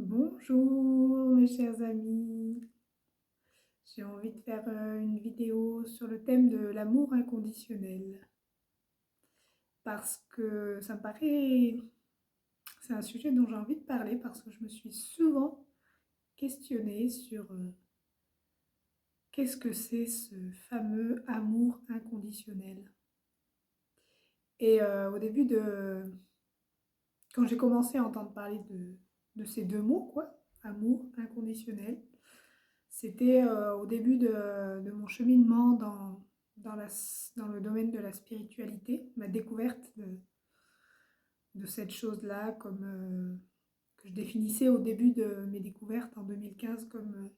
Bonjour mes chers amis, j'ai envie de faire une vidéo sur le thème de l'amour inconditionnel parce que ça me paraît, c'est un sujet dont j'ai envie de parler parce que je me suis souvent questionnée sur qu'est-ce que c'est ce fameux amour inconditionnel. Et quand j'ai commencé à entendre parler de ces deux mots, quoi, amour inconditionnel, c'était au début de mon cheminement dans le domaine de la spiritualité, ma découverte de cette chose-là, que je définissais au début de mes découvertes en 2015 comme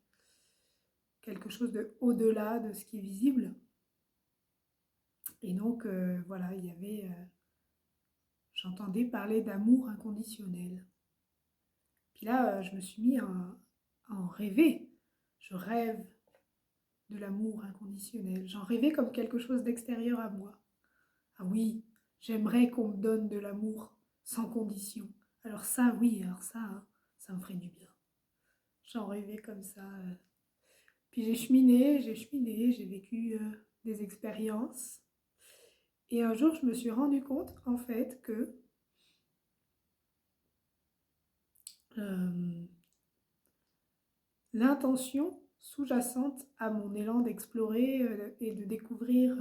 quelque chose de au-delà de ce qui est visible. Et donc, voilà, j'entendais parler d'amour inconditionnel. Puis là, je me suis mis à en rêver. Je rêve de l'amour inconditionnel. J'en rêvais comme quelque chose d'extérieur à moi. Ah oui, j'aimerais qu'on me donne de l'amour sans condition. Alors ça, oui, alors ça, hein, ça me ferait du bien. J'en rêvais comme ça. Puis j'ai vécu des expériences. Et un jour, je me suis rendu compte, en fait, que euh, l'intention sous-jacente à mon élan d'explorer et de découvrir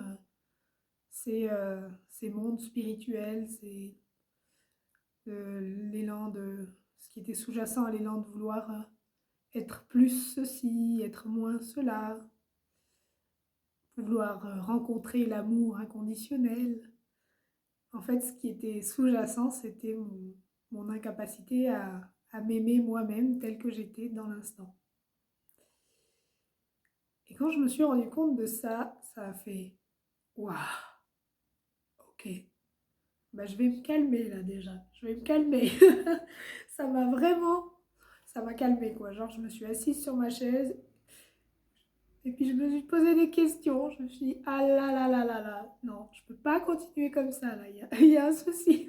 ces mondes spirituels, l'élan de ce qui était sous-jacent à l'élan de vouloir être plus ceci, être moins cela, vouloir rencontrer l'amour inconditionnel. En fait, ce qui était sous-jacent, c'était mon incapacité à m'aimer moi-même tel que j'étais dans l'instant. Et quand je me suis rendu compte de ça, ça a fait waouh, ok, bah, je vais me calmer là déjà, je vais me calmer. Ça m'a vraiment, ça m'a calmé quoi. Genre, je me suis assise sur ma chaise et puis je me suis posé des questions. Je me suis dit, ah là là là là là, non, je peux pas continuer comme ça là, il y a un souci.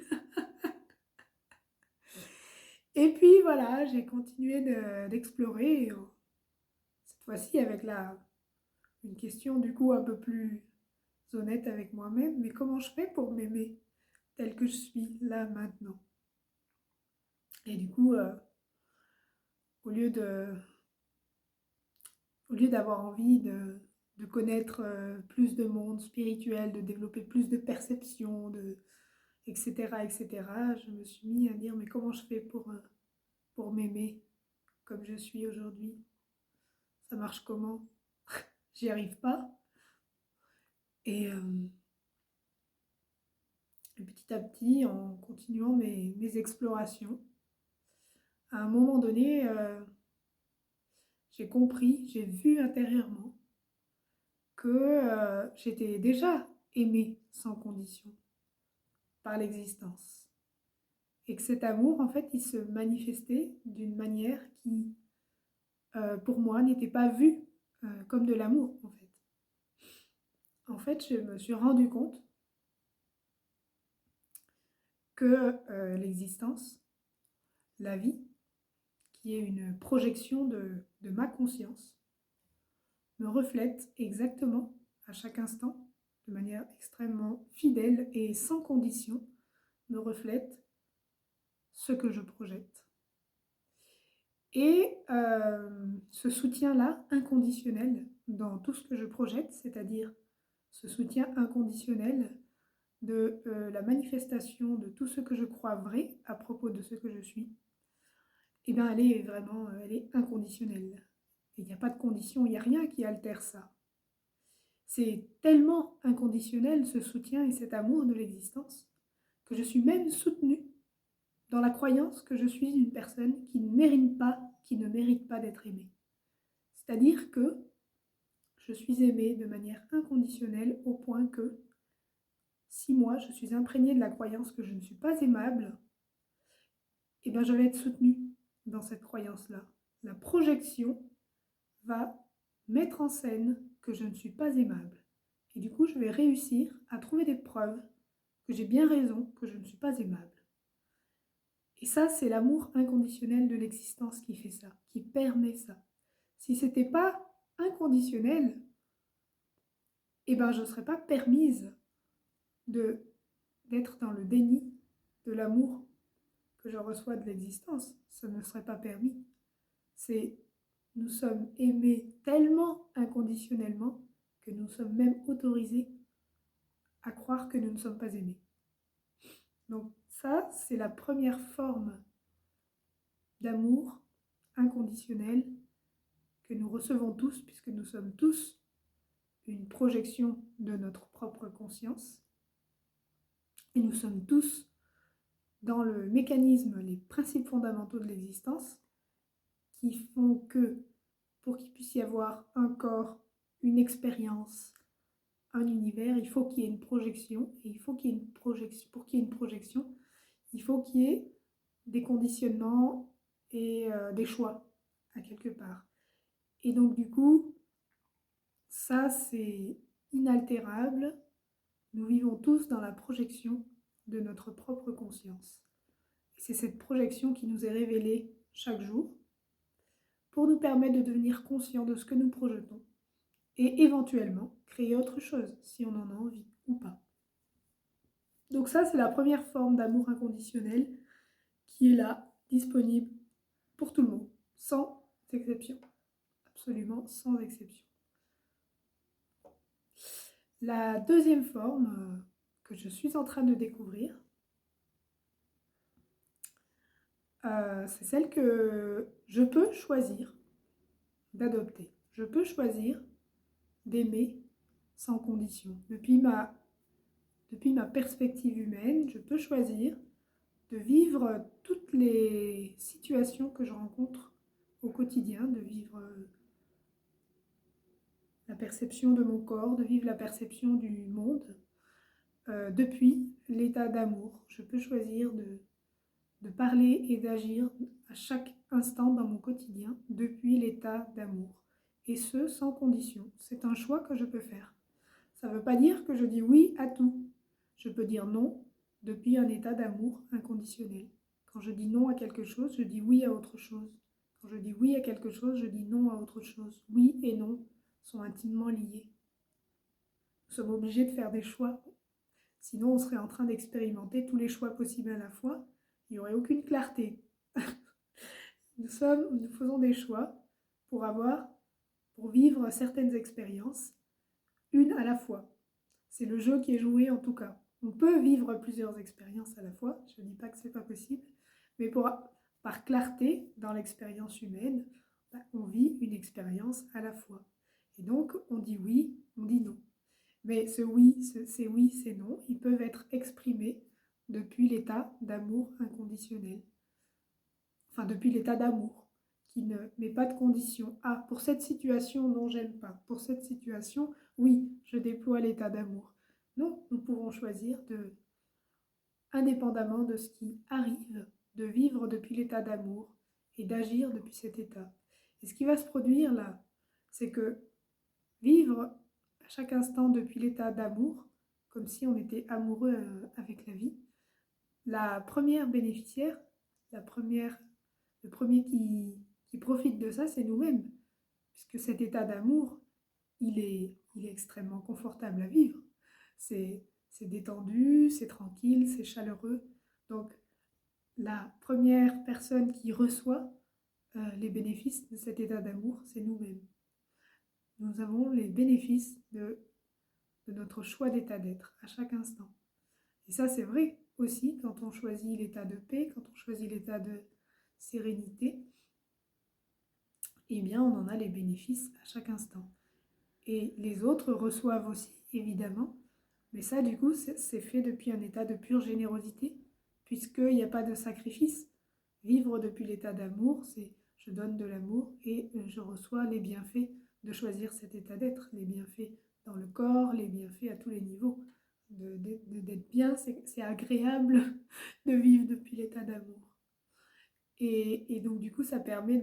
Et puis voilà, j'ai continué d'explorer, cette fois-ci avec une question du coup un peu plus honnête avec moi-même, mais comment je fais pour m'aimer telle que je suis là maintenant? Et du coup, au lieu de, au lieu d'avoir envie de connaître plus de monde spirituel, de développer plus de perception, etc., etc., je me suis mis à dire, mais comment je fais pour m'aimer comme je suis aujourd'hui? Ça marche comment? J'y arrive pas. Et, euh, et petit à petit, en continuant mes explorations, à un moment donné, j'ai compris, j'ai vu intérieurement que j'étais déjà aimée sans condition par l'existence. Et que cet amour, en fait, il se manifestait d'une manière qui, pour moi, n'était pas vue comme de l'amour, en fait. En fait, je me suis rendu compte que l'existence, la vie, qui est une projection de ma conscience, me reflète exactement à chaque instant, de manière extrêmement fidèle et sans condition, me reflète ce que je projette. Et ce soutien-là, inconditionnel, dans tout ce que je projette, c'est-à-dire ce soutien inconditionnel de la manifestation de tout ce que je crois vrai à propos de ce que je suis, eh bien, elle est vraiment, elle est inconditionnelle. Il n'y a pas de condition, il n'y a rien qui altère ça. C'est tellement inconditionnel ce soutien et cet amour de l'existence que je suis même soutenue dans la croyance que je suis une personne qui ne mérite pas d'être aimée. C'est-à-dire que je suis aimée de manière inconditionnelle au point que si moi je suis imprégnée de la croyance que je ne suis pas aimable, eh bien je vais être soutenue dans cette croyance-là. La projection va mettre en scène que je ne suis pas aimable. Et du coup, je vais réussir à trouver des preuves que j'ai bien raison, que je ne suis pas aimable. Et ça, c'est l'amour inconditionnel de l'existence qui fait ça, qui permet ça. Si ce n'était pas inconditionnel, eh ben, je ne serais pas permise d'être dans le déni de l'amour que je reçois de l'existence. Ça ne serait pas permis. Nous sommes aimés tellement inconditionnellement que nous sommes même autorisés à croire que nous ne sommes pas aimés. Donc ça, c'est la première forme d'amour inconditionnel que nous recevons tous, puisque nous sommes tous une projection de notre propre conscience. Et nous sommes tous dans le mécanisme, les principes fondamentaux de l'existence, qui font que, pour qu'il puisse y avoir un corps, une expérience, un univers, il faut qu'il y ait une projection. Et il faut qu'il y ait une projection. Pour qu'il y ait une projection, il faut qu'il y ait des conditionnements et des choix à quelque part. Et donc du coup, ça c'est inaltérable. Nous vivons tous dans la projection de notre propre conscience. Et c'est cette projection qui nous est révélée chaque jour pour nous permettre de devenir conscients de ce que nous projetons et éventuellement créer autre chose si on en a envie ou pas. Donc ça, c'est la première forme d'amour inconditionnel qui est là, disponible pour tout le monde, sans exception. Absolument sans exception. La deuxième forme que je suis en train de découvrir, c'est celle que je peux choisir d'adopter. Je peux choisir d'aimer sans condition. Depuis ma perspective humaine, je peux choisir de vivre toutes les situations que je rencontre au quotidien, de vivre la perception de mon corps, de vivre la perception du monde depuis l'état d'amour. Je peux choisir de parler et d'agir à chaque instant dans mon quotidien depuis l'état d'amour. Et ce, sans condition. C'est un choix que je peux faire. Ça ne veut pas dire que je dis oui à tout. Je peux dire non depuis un état d'amour inconditionnel. Quand je dis non à quelque chose, je dis oui à autre chose. Quand je dis oui à quelque chose, je dis non à autre chose. Oui et non sont intimement liés. Nous sommes obligés de faire des choix. Sinon, on serait en train d'expérimenter tous les choix possibles à la fois. Il n'y aurait aucune clarté. Nous faisons des choix pour vivre certaines expériences, une à la fois. C'est le jeu qui est joué en tout cas. On peut vivre plusieurs expériences à la fois, je ne dis pas que ce n'est pas possible, mais par clarté dans l'expérience humaine, on vit une expérience à la fois. Et donc, on dit oui, on dit non. Mais ces oui, ces non, ils peuvent être exprimés depuis l'état d'amour inconditionnel. Enfin, depuis l'état d'amour, qui ne met pas de condition. Ah, pour cette situation, non, j'aime pas. Pour cette situation, oui, je déploie l'état d'amour. Non, nous pouvons choisir indépendamment de ce qui arrive, de vivre depuis l'état d'amour et d'agir depuis cet état. Et ce qui va se produire là, c'est que vivre à chaque instant depuis l'état d'amour, comme si on était amoureux avec la vie, la première bénéficiaire, le premier qui profite de ça, c'est nous-mêmes. Puisque cet état d'amour, il est extrêmement confortable à vivre. C'est détendu, c'est tranquille, c'est chaleureux. Donc, la première personne qui reçoit les bénéfices de cet état d'amour, c'est nous-mêmes. Nous avons les bénéfices de notre choix d'état d'être à chaque instant. Et ça, c'est vrai aussi quand on choisit l'état de paix, quand on choisit l'état de sérénité, eh bien, on en a les bénéfices à chaque instant. Et les autres reçoivent aussi, évidemment, mais ça, du coup, c'est fait depuis un état de pure générosité, puisqu'il n'y a pas de sacrifice. Vivre depuis l'état d'amour, c'est je donne de l'amour et je reçois les bienfaits de choisir cet état d'être, les bienfaits dans le corps, les bienfaits à tous les niveaux. D'être bien, c'est agréable de vivre depuis l'état d'amour. Et donc, du coup, ça permet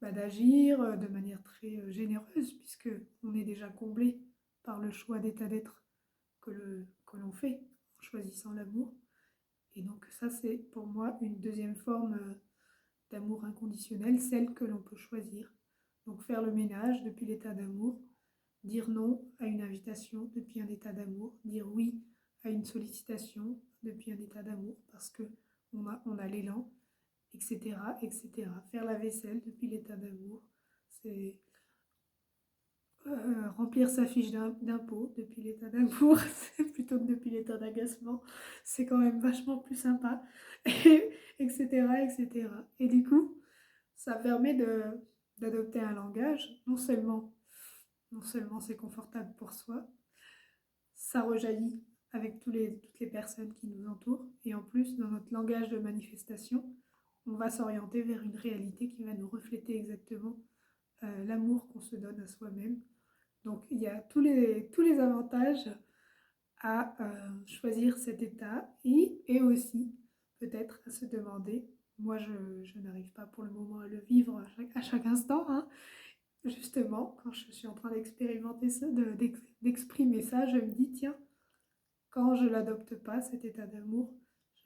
d'agir de manière très généreuse, puisqu'on est déjà comblé par le choix d'état d'être que l'on fait en choisissant l'amour. Et donc ça, c'est pour moi une deuxième forme d'amour inconditionnel, celle que l'on peut choisir. Donc faire le ménage depuis l'état d'amour, dire non à une invitation depuis un état d'amour, dire oui à une sollicitation depuis un état d'amour parce que on a l'élan, etc., etc. Faire la vaisselle depuis l'état d'amour, c'est remplir sa fiche d'impôt depuis l'état d'amour, plutôt que depuis l'état d'agacement, c'est quand même vachement plus sympa, etc., etc. Et du coup, ça permet d'adopter un langage, non seulement c'est confortable pour soi, ça rejaillit avec toutes les personnes qui nous entourent, et en plus, dans notre langage de manifestation, on va s'orienter vers une réalité qui va nous refléter exactement l'amour qu'on se donne à soi-même. Donc il y a tous les avantages à choisir cet état et aussi peut-être à se demander, moi je n'arrive pas pour le moment à le vivre à chaque instant, hein, justement quand je suis en train d'expérimenter ça, d'exprimer ça, je me dis tiens, quand je l'adopte pas cet état d'amour,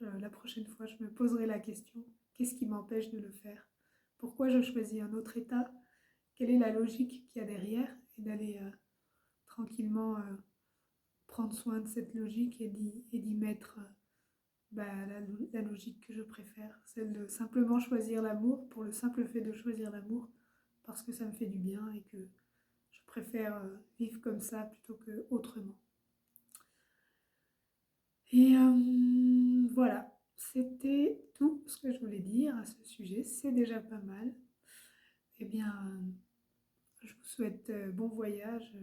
la prochaine fois je me poserai la question, qu'est-ce qui m'empêche de le faire? Pourquoi je choisis un autre état? Quelle est la logique qu'il y a derrière? Et d'aller tranquillement prendre soin de cette logique et d'y mettre la logique que je préfère, celle de simplement choisir l'amour pour le simple fait de choisir l'amour, parce que ça me fait du bien et que je préfère vivre comme ça plutôt que autrement. Et voilà, c'était tout ce que je voulais dire à ce sujet, c'est déjà pas mal. Eh bien, je vous souhaite bon voyage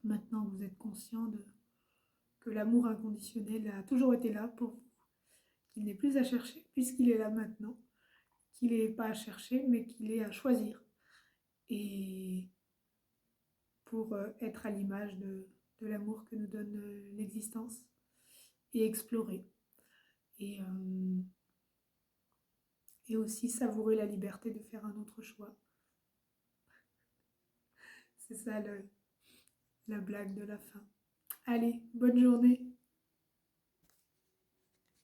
maintenant que vous êtes conscient que l'amour inconditionnel a toujours été là pour vous, qu'il n'est plus à chercher puisqu'il est là maintenant, qu'il n'est pas à chercher mais qu'il est à choisir. Et pour être à l'image de l'amour que nous donne l'existence et explorer. Et, euh, et aussi savourer la liberté de faire un autre choix. C'est ça la blague de la fin. Allez, bonne journée!